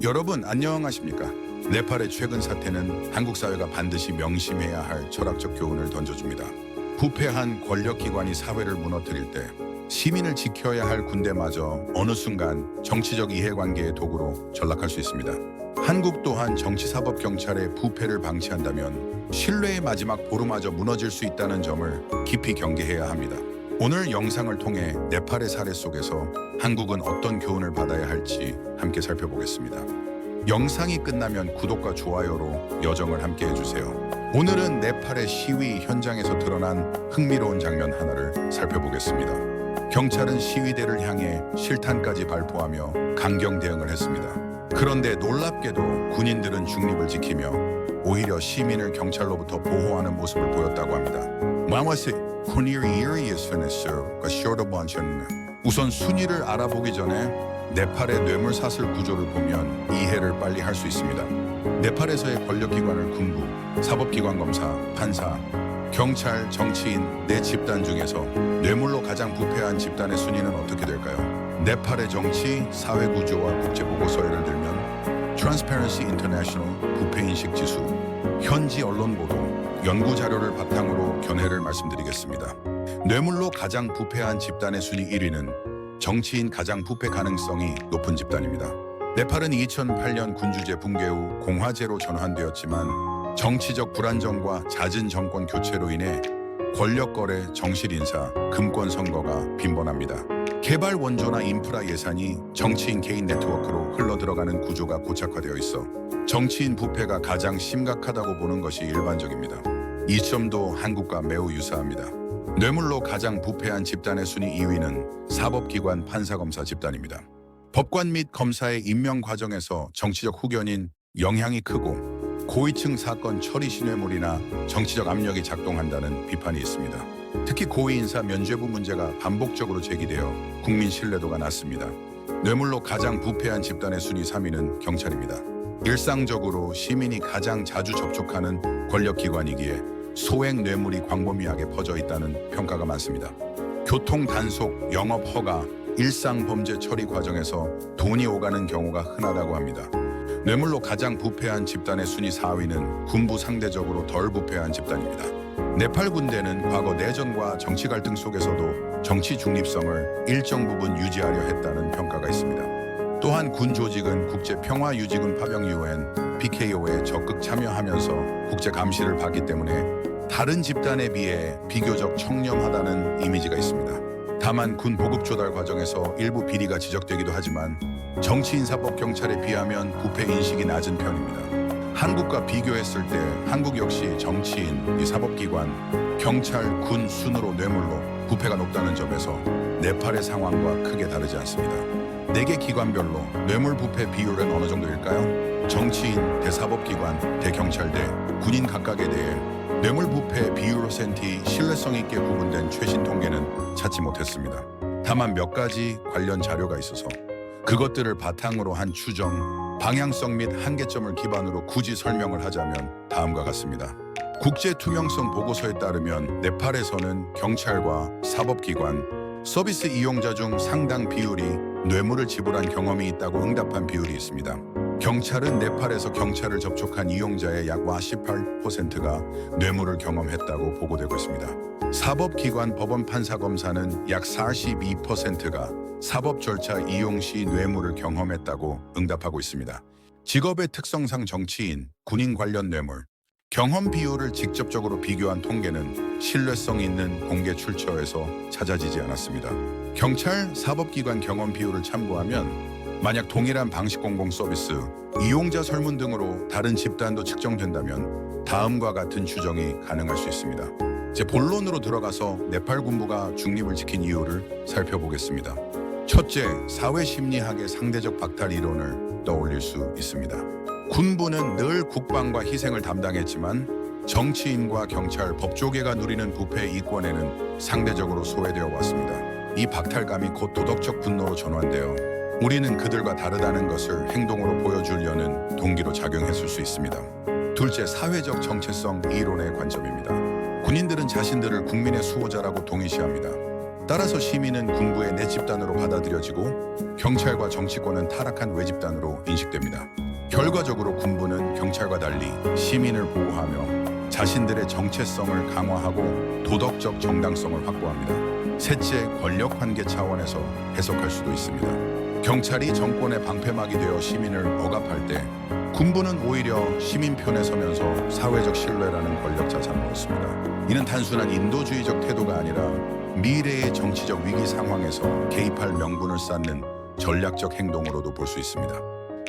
여러분 안녕하십니까? 네팔의 최근 사태는 한국 사회가 반드시 명심해야 할 철학적 교훈을 던져줍니다. 부패한 권력기관이 사회를 무너뜨릴 때 시민을 지켜야 할 군대마저 어느 순간 정치적 이해관계의 도구로 전락할 수 있습니다. 한국 또한 정치사법경찰의 부패를 방치한다면 신뢰의 마지막 보루마저 무너질 수 있다는 점을 깊이 경계해야 합니다. 오늘 영상을 통해 네팔의 사례 속에서 한국은 어떤 교훈을 받아야 할지 함께 살펴보겠습니다. 영상이 끝나면 구독과 좋아요로 여정을 함께 해주세요. 오늘은 네팔의 시위 현장에서 드러난 흥미로운 장면 하나를 살펴보겠습니다. 경찰은 시위대를 향해 실탄까지 발포하며 강경 대응을 했습니다. 그런데 놀랍게도 군인들은 중립을 지키며 오히려 시민을 경찰로부터 보호하는 모습을 보였다고 합니다. 우선 순위를 알아보기 전에 네팔의 뇌물사슬 구조를 보면 이해를 빨리 할 수 있습니다. 네팔에서의 권력기관을 군부, 사법기관 검사, 판사, 경찰, 정치인 네 집단 중에서 뇌물로 가장 부패한 집단의 순위는 어떻게 될까요? 네팔의 정치, 사회 구조와 국제 보고서 예를 들면 Transparency International 부패인식 지수, 현지 언론 보도, 연구 자료를 바탕으로 견해를 말씀드리겠습니다. 뇌물로 가장 부패한 집단의 순위 1위는 정치인 가장 부패 가능성이 높은 집단입니다. 네팔은 2008년 군주제 붕괴 후 공화제로 전환되었지만 정치적 불안정과 잦은 정권 교체로 인해 권력 거래, 정실 인사, 금권 선거가 빈번합니다. 개발 원조나 인프라 예산이 정치인 개인 네트워크로 흘러들어가는 구조가 고착화되어 있어 정치인 부패가 가장 심각하다고 보는 것이 일반적입니다. 이 점도 한국과 매우 유사합니다. 뇌물로 가장 부패한 집단의 순위 2위는 사법기관 판사검사 집단입니다. 법관 및 검사의 임명 과정에서 정치적 후견인 영향이 크고 고위층 사건 처리 신뢰물이나 정치적 압력이 작동한다는 비판이 있습니다. 특히 고위 인사 면죄부 문제가 반복적으로 제기되어 국민 신뢰도가 낮습니다. 뇌물로 가장 부패한 집단의 순위 3위는 경찰입니다. 일상적으로 시민이 가장 자주 접촉하는 권력기관이기에 소액 뇌물이 광범위하게 퍼져 있다는 평가가 많습니다. 교통 단속, 영업 허가, 일상 범죄 처리 과정에서 돈이 오가는 경우가 흔하다고 합니다. 뇌물로 가장 부패한 집단의 순위 4위는 군부 상대적으로 덜 부패한 집단입니다. 네팔 군대는 과거 내전과 정치 갈등 속에서도 정치 중립성을 일정 부분 유지하려 했다는 평가가 있습니다. 또한 군 조직은 국제평화유지군 파병 UN, PKO에 적극 참여하면서 국제 감시를 받기 때문에 다른 집단에 비해 비교적 청렴하다는 이미지가 있습니다. 다만 군 보급 조달 과정에서 일부 비리가 지적되기도 하지만 정치인사법경찰에 비하면 부패 인식이 낮은 편입니다. 한국과 비교했을 때 한국 역시 정치인, 사법기관, 경찰, 군 순으로 뇌물로 부패가 높다는 점에서 네팔의 상황과 크게 다르지 않습니다. 4개 기관별로 뇌물 부패 비율은 어느 정도일까요? 정치인, 대사법기관, 대경찰대, 군인 각각에 대해 뇌물 부패 비율 퍼센트 신뢰성 있게 구분된 최신 통계는 찾지 못했습니다. 다만 몇 가지 관련 자료가 있어서 그것들을 바탕으로 한 추정, 방향성 및 한계점을 기반으로 굳이 설명을 하자면 다음과 같습니다. 국제투명성 보고서에 따르면 네팔에서는 경찰과 사법기관, 서비스 이용자 중 상당 비율이 뇌물을 지불한 경험이 있다고 응답한 비율이 있습니다. 경찰은 네팔에서 경찰을 접촉한 이용자의 약 18%가 뇌물을 경험했다고 보고되고 있습니다. 사법기관 법원 판사 검사는 약 42%가 사법 절차 이용 시 뇌물을 경험했다고 응답하고 있습니다. 직업의 특성상 정치인, 군인 관련 뇌물, 경험 비율을 직접적으로 비교한 통계는 신뢰성 있는 공개 출처에서 찾아지지 않았습니다. 경찰, 사법기관 경험 비율을 참고하면 만약 동일한 방식 공공 서비스, 이용자 설문 등으로 다른 집단도 측정된다면 다음과 같은 추정이 가능할 수 있습니다. 이제 본론으로 들어가서 네팔 군부가 중립을 지킨 이유를 살펴보겠습니다. 첫째, 사회심리학의 상대적 박탈 이론을 떠올릴 수 있습니다. 군부는 늘 국방과 희생을 담당했지만 정치인과 경찰, 법조계가 누리는 부패 이권에는 상대적으로 소외되어 왔습니다. 이 박탈감이 곧 도덕적 분노로 전환되어 우리는 그들과 다르다는 것을 행동으로 보여주려는 동기로 작용했을 수 있습니다. 둘째, 사회적 정체성 이론의 관점입니다. 군인들은 자신들을 국민의 수호자라고 동일시합니다. 따라서 시민은 군부의 내 집단으로 받아들여지고 경찰과 정치권은 타락한 외집단으로 인식됩니다. 결과적으로 군부는 경찰과 달리 시민을 보호하며 자신들의 정체성을 강화하고 도덕적 정당성을 확보합니다. 셋째, 권력 관계 차원에서 해석할 수도 있습니다. 경찰이 정권의 방패막이 되어 시민을 억압할 때 군부는 오히려 시민 편에 서면서 사회적 신뢰라는 권력 자산을 얻습니다. 이는 단순한 인도주의적 태도가 아니라 미래의 정치적 위기 상황에서 개입할 명분을 쌓는 전략적 행동으로도 볼 수 있습니다.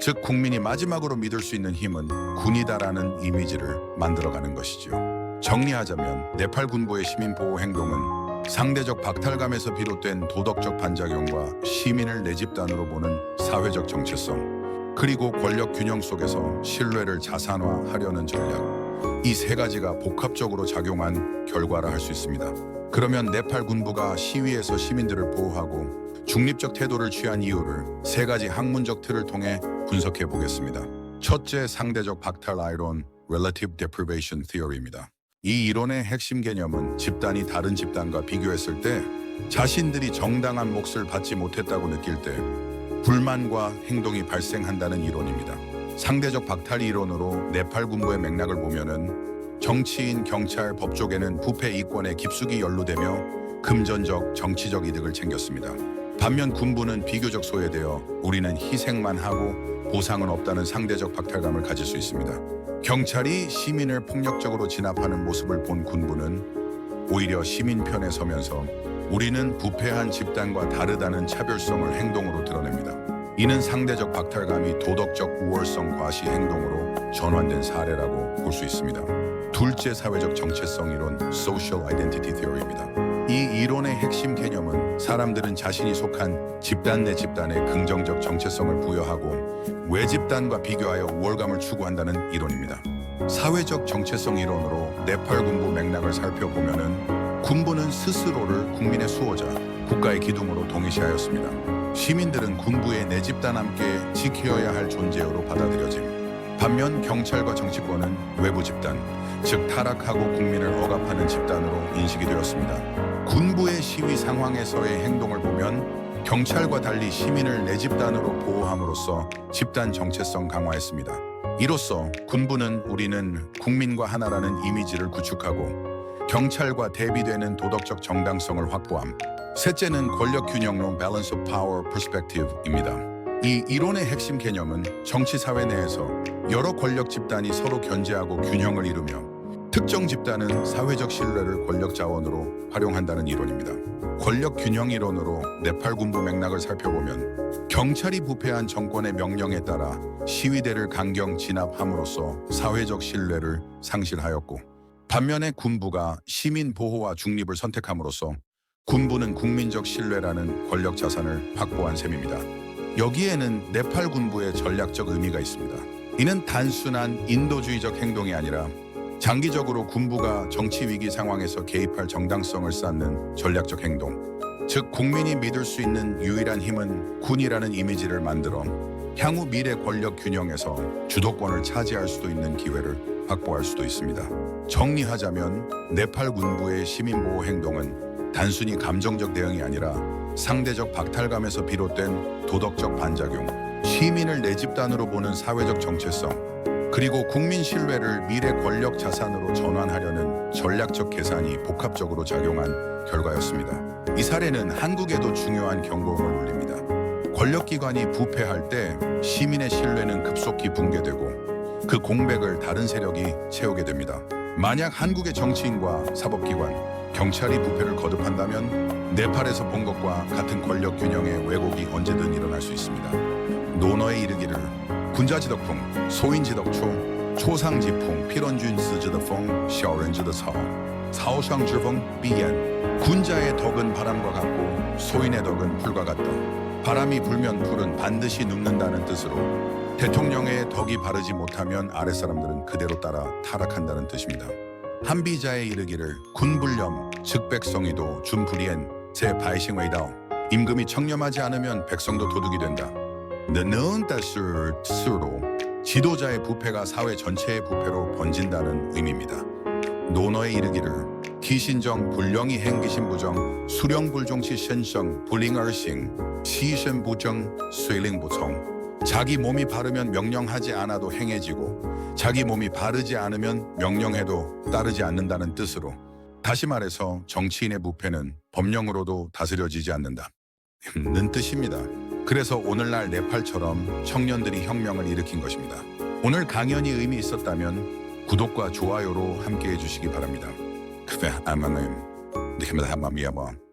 즉 국민이 마지막으로 믿을 수 있는 힘은 군이다라는 이미지를 만들어가는 것이지요. 정리하자면 네팔 군부의 시민 보호 행동은 상대적 박탈감에서 비롯된 도덕적 반작용과 시민을 내 집단으로 보는 사회적 정체성, 그리고 권력 균형 속에서 신뢰를 자산화하려는 전략, 이 세 가지가 복합적으로 작용한 결과라 할 수 있습니다. 그러면 네팔 군부가 시위에서 시민들을 보호하고 중립적 태도를 취한 이유를 세 가지 학문적 틀을 통해 분석해 보겠습니다. 첫째, 상대적 박탈 이론, Relative Deprivation Theory입니다. 이 이론의 핵심 개념은 집단이 다른 집단과 비교했을 때 자신들이 정당한 몫을 받지 못했다고 느낄 때 불만과 행동이 발생한다는 이론입니다. 상대적 박탈 이론으로 네팔 군부의 맥락을 보면은 정치인, 경찰, 법조계는 부패 이권에 깊숙이 연루되며 금전적, 정치적 이득을 챙겼습니다. 반면 군부는 비교적 소외되어 우리는 희생만 하고 보상은 없다는 상대적 박탈감을 가질 수 있습니다. 경찰이 시민을 폭력적으로 진압하는 모습을 본 군부는 오히려 시민 편에 서면서 우리는 부패한 집단과 다르다는 차별성을 행동으로 드러냅니다. 이는 상대적 박탈감이 도덕적 우월성 과시 행동으로 전환된 사례라고 볼 수 있습니다. 둘째, 사회적 정체성 이론, Social Identity Theory입니다. 이 이론의 핵심 개념은 사람들은 자신이 속한 집단 내 집단에 긍정적 정체성을 부여하고 외집단과 비교하여 우월감을 추구한다는 이론입니다. 사회적 정체성 이론으로 네팔 군부 맥락을 살펴보면은 군부는 스스로를 국민의 수호자, 국가의 기둥으로 동일시하였습니다. 시민들은 군부의 내 집단 함께 지켜야 할 존재로 받아들여짐. 반면 경찰과 정치권은 외부 집단, 즉 타락하고 국민을 억압하는 집단으로 인식이 되었습니다. 군부의 시위 상황에서의 행동을 보면 경찰과 달리 시민을 내 집단으로 보호함으로써 집단 정체성 강화했습니다. 이로써 군부는 우리는 국민과 하나라는 이미지를 구축하고 경찰과 대비되는 도덕적 정당성을 확보함. 셋째는 권력 균형론 Balance of Power Perspective입니다. 이 이론의 핵심 개념은 정치 사회 내에서 여러 권력 집단이 서로 견제하고 균형을 이루며 특정 집단은 사회적 신뢰를 권력 자원으로 활용한다는 이론입니다. 권력 균형 이론으로 네팔 군부 맥락을 살펴보면 경찰이 부패한 정권의 명령에 따라 시위대를 강경 진압함으로써 사회적 신뢰를 상실하였고, 반면에 군부가 시민 보호와 중립을 선택함으로써 군부는 국민적 신뢰라는 권력 자산을 확보한 셈입니다. 여기에는 네팔 군부의 전략적 의미가 있습니다. 이는 단순한 인도주의적 행동이 아니라 장기적으로 군부가 정치 위기 상황에서 개입할 정당성을 쌓는 전략적 행동, 즉 국민이 믿을 수 있는 유일한 힘은 군이라는 이미지를 만들어 향후 미래 권력 균형에서 주도권을 차지할 수도 있는 기회를 확보할 수도 있습니다. 정리하자면 네팔 군부의 시민보호 행동은 단순히 감정적 대응이 아니라 상대적 박탈감에서 비롯된 도덕적 반작용, 시민을 내 집단으로 보는 사회적 정체성, 그리고 국민 신뢰를 미래 권력 자산으로 전환하려는 전략적 계산이 복합적으로 작용한 결과였습니다. 이 사례는 한국에도 중요한 경고음을 울립니다. 권력기관이 부패할 때 시민의 신뢰는 급속히 붕괴되고 그 공백을 다른 세력이 채우게 됩니다. 만약 한국의 정치인과 사법기관, 경찰이 부패를 거듭한다면 네팔에서 본 것과 같은 권력 균형의 왜곡이 언제든 일어날 수 있습니다. 논어에 이르기를 군자지덕풍, 소인지덕초, 초상지풍, 피런준스지덕풍, 샤오렌지덕서, 사오상지풍, 비엔. 군자의 덕은 바람과 같고 소인의 덕은 풀과 같다. 바람이 불면 풀은 반드시 눕는다는 뜻으로 대통령의 덕이 바르지 못하면 아랫사람들은 그대로 따라 타락한다는 뜻입니다. 한비자에 이르기를 군불렴, 즉 백성이도 준불이엔 제 바이싱웨이다오. 임금이 청렴하지 않으면 백성도 도둑이 된다. 너는 뜻으로 지도자의 부패가 사회 전체의 부패로 번진다는 의미입니다. 논어에 이르기를 기신정 불령이 행기신부정 수령불종치 신성 불링얼싱 시신부정 쇠링부청. 자기 몸이 바르면 명령하지 않아도 행해지고 자기 몸이 바르지 않으면 명령해도 따르지 않는다는 뜻으로, 다시 말해서 정치인의 부패는 법령으로도 다스려지지 않는다 는 뜻입니다. 그래서 오늘날 네팔처럼 청년들이 혁명을 일으킨 것입니다. 오늘 강연이 의미 있었다면 구독과 좋아요로 함께 해주시기 바랍니다. 그래, 아마는 느낌을 한번 미야봐.